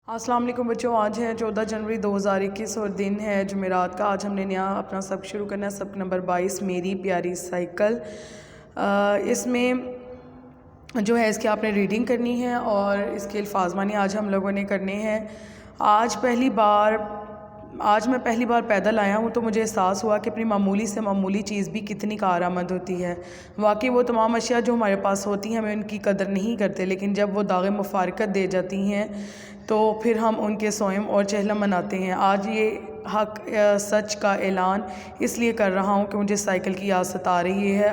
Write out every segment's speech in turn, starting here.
السلام علیکم بچوں، آج ہے 14 جنوری 2021 اور دن ہے جمعرات کا۔ آج ہم نے نیا اپنا سبق شروع کرنا ہے، سبق نمبر 22 میری پیاری سائیکل۔ اس میں جو ہے اس کی آپ نے ریڈنگ کرنی ہے اور اس کے الفاظ معنی آج ہم لوگوں نے کرنے ہیں۔ آج میں پہلی بار پیدل آیا ہوں تو مجھے احساس ہوا کہ اپنی معمولی سے معمولی چیز بھی کتنی کارآمد ہوتی ہے۔ واقعی وہ تمام اشیاء جو ہمارے پاس ہوتی ہیں ہمیں ان کی قدر نہیں کرتے، لیکن جب وہ داغ مفارقت دے جاتی ہیں تو پھر ہم ان کے صوم اور چہلم مناتے ہیں۔ آج یہ حق سچ کا اعلان اس لیے کر رہا ہوں کہ مجھے سائیکل کی یاد ستا رہی ہے۔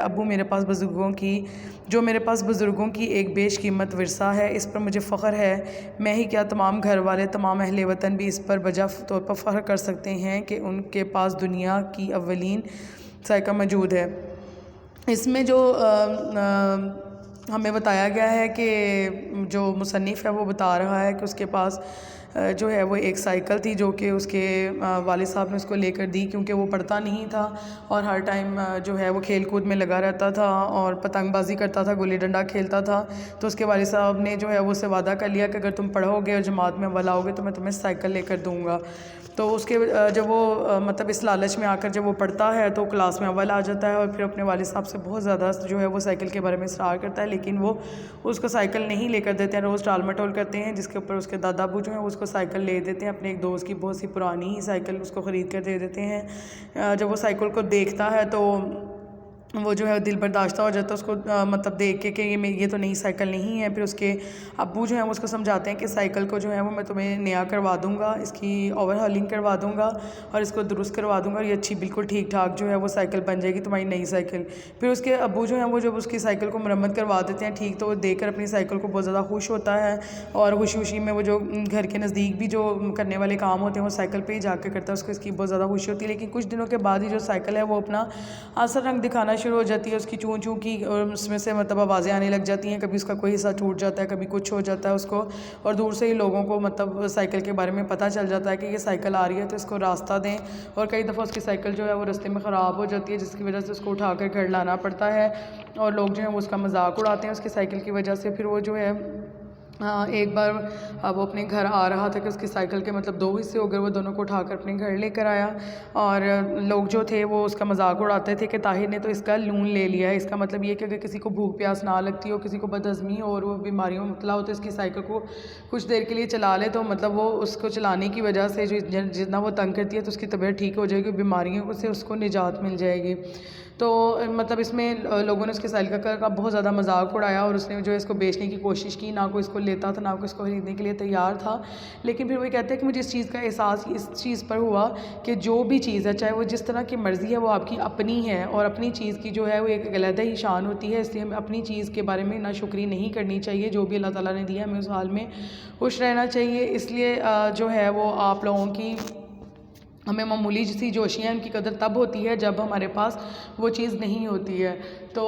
جو میرے پاس بزرگوں کی ایک بیش قیمت ورثہ ہے، اس پر مجھے فخر ہے۔ میں ہی کیا تمام گھر والے، تمام اہل وطن بھی اس پر بجا طور پر فخر کر سکتے ہیں کہ ان کے پاس دنیا کی اولین سائیکل موجود ہے۔ اس میں جو ہمیں بتایا گیا ہے کہ جو مصنف ہے وہ بتا رہا ہے کہ اس کے پاس جو ہے وہ ایک سائیکل تھی جو کہ اس کے والد صاحب نے اس کو لے کر دی، کیونکہ وہ پڑھتا نہیں تھا اور ہر ٹائم جو ہے وہ کھیل کود میں لگا رہتا تھا اور پتنگ بازی کرتا تھا، گلی ڈنڈا کھیلتا تھا۔ تو اس کے والد صاحب نے جو ہے وہ اسے وعدہ کر لیا کہ اگر تم پڑھو گے اور جماعت میں اول آؤ گے تو میں تمہیں سائیکل لے کر دوں گا۔ تو اس کے جب وہ مطلب اس لالچ میں آ کر جب وہ پڑھتا ہے تو کلاس میں اول آ جاتا ہے اور پھر اپنے والد صاحب سے بہت زیادہ جو ہے وہ سائیکل کے بارے میں اصرار کرتا ہے، لیکن وہ اس کو سائیکل نہیں لے کر دیتے ہیں۔ روز ٹال مٹول کرتے ہیں، جس کے اوپر اس کے دادا ابو جو ہیں اس کو سائیکل لے دیتے ہیں، اپنے ایک دوست کی بہت سی پرانی ہی سائیکل اس کو خرید کر دے دیتے ہیں۔ جب وہ سائیکل کو دیکھتا ہے تو وہ جو ہے دل برداشتہ ہو جاتا ہے اس کو مطلب دیکھ کے کہ یہ تو نئی سائیکل نہیں ہے۔ پھر اس کے ابو جو ہیں وہ اس کو سمجھاتے ہیں کہ سائیکل کو جو ہے وہ میں تمہیں نیا کروا دوں گا، اس کی اوور ہالنگ کروا دوں گا اور اس کو درست کروا دوں گا اور یہ اچھی بالکل ٹھیک ٹھاک جو ہے وہ سائیکل بن جائے گی تمہاری نئی سائیکل۔ پھر اس کے ابو جو ہیں وہ جب اس کی سائیکل کو مرمت کروا دیتے ہیں ٹھیک، تو وہ دیکھ کر اپنی سائیکل کو بہت زیادہ خوش ہوتا ہے اور خوشی خوشی میں وہ جو گھر کے نزدیک بھی جو کرنے والے کام ہوتے ہیں وہ سائیکل پہ ہی جا کے کرتا ہے، اس کو اس کی بہت زیادہ خوشی ہوتی ہے۔ لیکن کچھ دنوں کے بعد ہی جو سائیکل ہے وہ اپنا اصل رنگ دکھانا شروع ہو جاتی ہے، اس کی چون چون کی اور اس میں سے مطلب آوازیں آنے لگ جاتی ہیں، کبھی اس کا کوئی حصہ ٹوٹ جاتا ہے، کبھی کچھ ہو جاتا ہے اس کو، اور دور سے ہی لوگوں کو مطلب سائیکل کے بارے میں پتہ چل جاتا ہے کہ یہ سائیکل آ رہی ہے تو اس کو راستہ دیں۔ اور کئی دفعہ اس کی سائیکل جو ہے وہ راستے میں خراب ہو جاتی ہے، جس کی وجہ سے اس کو اٹھا کر گھر لانا پڑتا ہے اور لوگ جو ہیں وہ اس کا مذاق اڑاتے ہیں اس کی سائیکل کی وجہ سے۔ پھر وہ جو ہے ایک بار وہ اپنے گھر آ رہا تھا کہ اس کی سائیکل کے مطلب دو حصے ہو گئے، وہ دونوں کو اٹھا کر اپنے گھر لے کر آیا اور لوگ جو تھے وہ اس کا مذاق اڑاتے تھے کہ طاہر نے تو اس کا لون لے لیا ہے۔ اس کا مطلب یہ کہ اگر کسی کو بھوک پیاس نہ لگتی ہو، کسی کو بد ہضمی اور وہ بیماریوں میں مبتلا ہو تو اس کی سائیکل کو کچھ دیر کے لیے چلا لے تو مطلب وہ اس کو چلانے کی وجہ سے جتنا وہ تنگ کرتی ہے تو اس کی طبیعت ٹھیک ہو جائے گی، بیماریوں سے اس کو نجات مل جائے گی۔ تو مطلب اس میں لوگوں نے اس کی سائیکل کا بہت زیادہ مذاق اڑایا اور اس نے جو ہے اس کو بیچنے کی کوشش کی، نہ کوئی اس کو لیتا تھا نہ کوئی اس کو خریدنے کے لیے تیار تھا۔ لیکن پھر وہ کہتے ہیں کہ مجھے اس چیز کا احساس اس چیز پر ہوا کہ جو بھی چیز ہے چاہے وہ جس طرح کی مرضی ہے وہ آپ کی اپنی ہے، اور اپنی چیز کی جو ہے وہ ایک علیحدہ ہی شان ہوتی ہے، اس لیے ہمیں اپنی چیز کے بارے میں ناشکری نہیں کرنی چاہیے۔ جو بھی اللہ تعالیٰ نے دیا ہمیں اس حال میں خوش رہنا چاہیے۔ اس لیے جو ہے وہ آپ لوگوں کی ہمیں معمولی سی جو اشیاء ہیں ان کی قدر تب ہوتی ہے جب ہمارے پاس وہ چیز نہیں ہوتی ہے۔ تو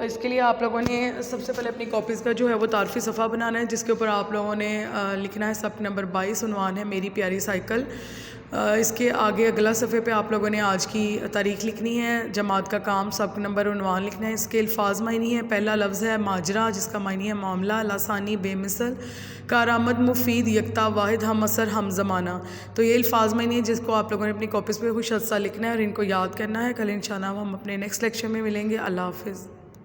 اس کے لیے آپ لوگوں نے سب سے پہلے اپنی کاپیز کا جو ہے وہ تعارفی صفحہ بنانا ہے، جس کے اوپر آپ لوگوں نے لکھنا ہے سبق نمبر 22، عنوان ہے میری پیاری سائیکل۔ اس کے آگے اگلا صفحے پہ آپ لوگوں نے آج کی تاریخ لکھنی ہے، جماعت کا کام، سبق نمبر، عنوان لکھنا ہے۔ اس کے الفاظ معنی ہے، پہلا لفظ ہے ماجرا، جس کا معنی ہے معاملہ، لاسانی بے مثل، کارآمد مفید یکتا واحد ہم عصر ہم زمانہ۔ تو یہ الفاظ معنی ہے جس کو آپ لوگوں نے اپنی کاپیز پہ خوش حدثہ لکھنا ہے اور ان کو یاد کرنا ہے۔ کل انشاءاللہ ہم اپنے نیکسٹ لیکچر میں ملیں گے۔ اللہ حافظ۔